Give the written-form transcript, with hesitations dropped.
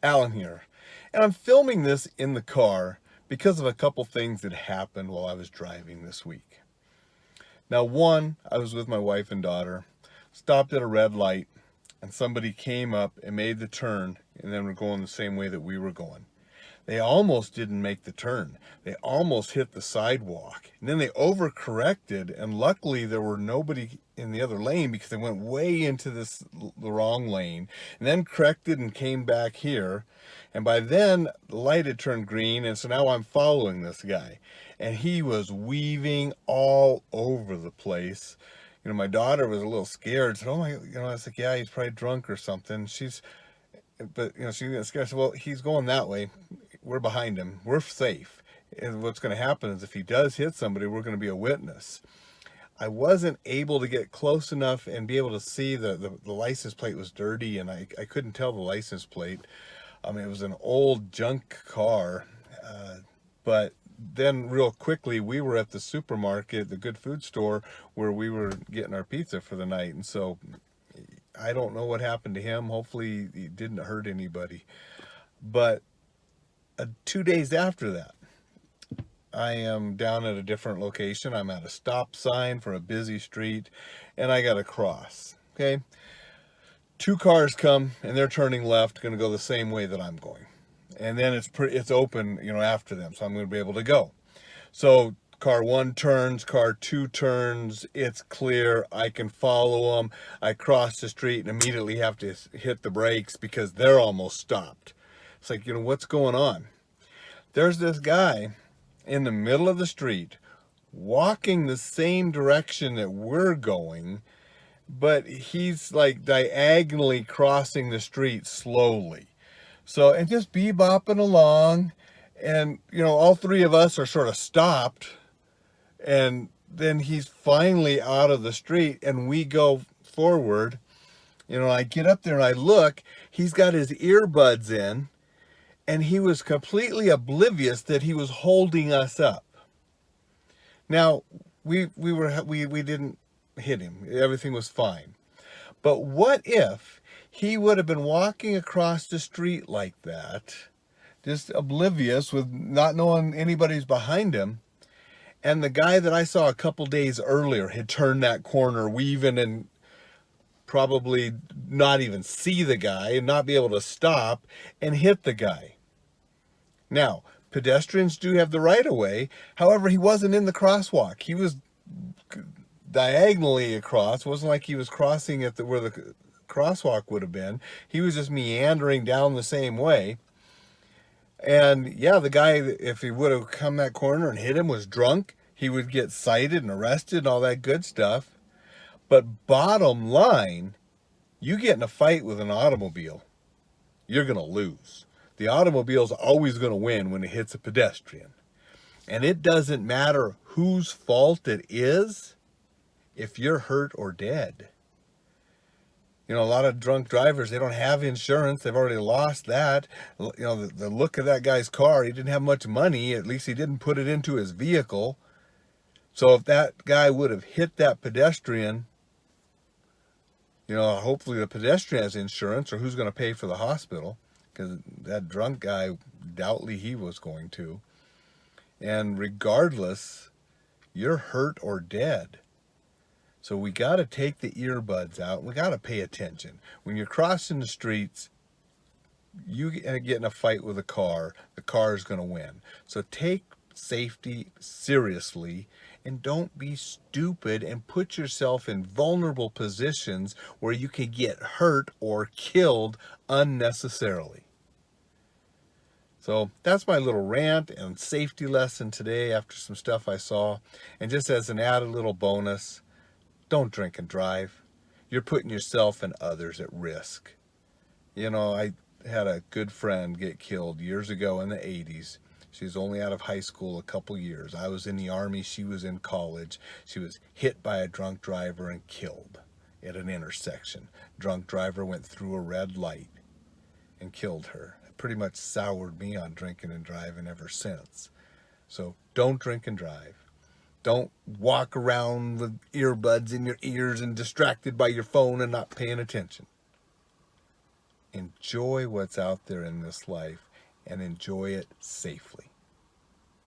Alan here, and I'm filming this in the car because of a couple things that happened while I was driving this week. Now, one, I was with my wife and daughter, stopped at a red light, and somebody came up and made the turn, and then were going the same way that we were going. They almost didn't make the turn. They almost hit the sidewalk. And then they overcorrected, and luckily there were nobody in the other lane because they went way into the wrong lane, and then corrected and came back here. And by then the light had turned green, and so now I'm following this guy. And he was weaving all over the place. My daughter was a little scared, said, "Oh my," I was like, "Yeah, he's probably drunk or something." But she got scared. I said, "Well, he's going that way. We're behind him. We're safe. And what's going to happen is if he does hit somebody, we're going to be a witness." I wasn't able to get close enough and be able to see the license plate was dirty, and I couldn't tell the license plate. It was an old junk car. But then real quickly, we were at the supermarket, the good food store, where we were getting our pizza for the night. And so I don't know what happened to him. Hopefully he didn't hurt anybody. But 2 days after that, I am down at a different location. I'm at a stop sign for a busy street, and I got to cross. Okay, two cars come, and they're turning left, going to go the same way that I'm going, and then it's open, after them, so I'm going to be able to go. So car one turns, car two turns. It's clear. I can follow them. I cross the street and immediately have to hit the brakes because they're almost stopped. It's like, what's going on? There's this guy in the middle of the street walking the same direction that we're going, but he's like diagonally crossing the street slowly. So, and just bebopping along, and all three of us are sort of stopped, and then he's finally out of the street, and we go forward. I get up there and I look, he's got his earbuds in, and he was completely oblivious that he was holding us up. Now, we didn't hit him. Everything was fine. But what if he would have been walking across the street like that, just oblivious, with not knowing anybody's behind him, and the guy that I saw a couple days earlier had turned that corner, weaving, and probably not even see the guy and not be able to stop and hit the guy. Now, pedestrians do have the right of way. However, he wasn't in the crosswalk. He was diagonally across. It wasn't like he was crossing at where the crosswalk would have been. He was just meandering down the same way. And yeah, the guy, if he would have come that corner and hit him, was drunk. He would get cited and arrested and all that good stuff. But bottom line, you get in a fight with an automobile, you're going to lose. The automobile's always going to win when it hits a pedestrian. And it doesn't matter whose fault it is if you're hurt or dead. A lot of drunk drivers, they don't have insurance. They've already lost that. The look of that guy's car, he didn't have much money. At least he didn't put it into his vehicle. So if that guy would have hit that pedestrian, hopefully the pedestrian has insurance, or who's going to pay for the hospital? Because that drunk guy, doubtly he was going to. And regardless, you're hurt or dead. So we got to take the earbuds out. We got to pay attention. When you're crossing the streets, you get in a fight with a car, the car is going to win. So take safety seriously, and don't be stupid and put yourself in vulnerable positions where you can get hurt or killed unnecessarily. So that's my little rant and safety lesson today after some stuff I saw. And just as an added little bonus, don't drink and drive. You're putting yourself and others at risk. I had a good friend get killed years ago in the 80s. She was only out of high school a couple years. I was in the Army. She was in college. She was hit by a drunk driver and killed at an intersection. Drunk driver went through a red light and killed her. It pretty much soured me on drinking and driving ever since. So don't drink and drive. Don't walk around with earbuds in your ears and distracted by your phone and not paying attention. enjoy what's out there in this life and enjoy it safely.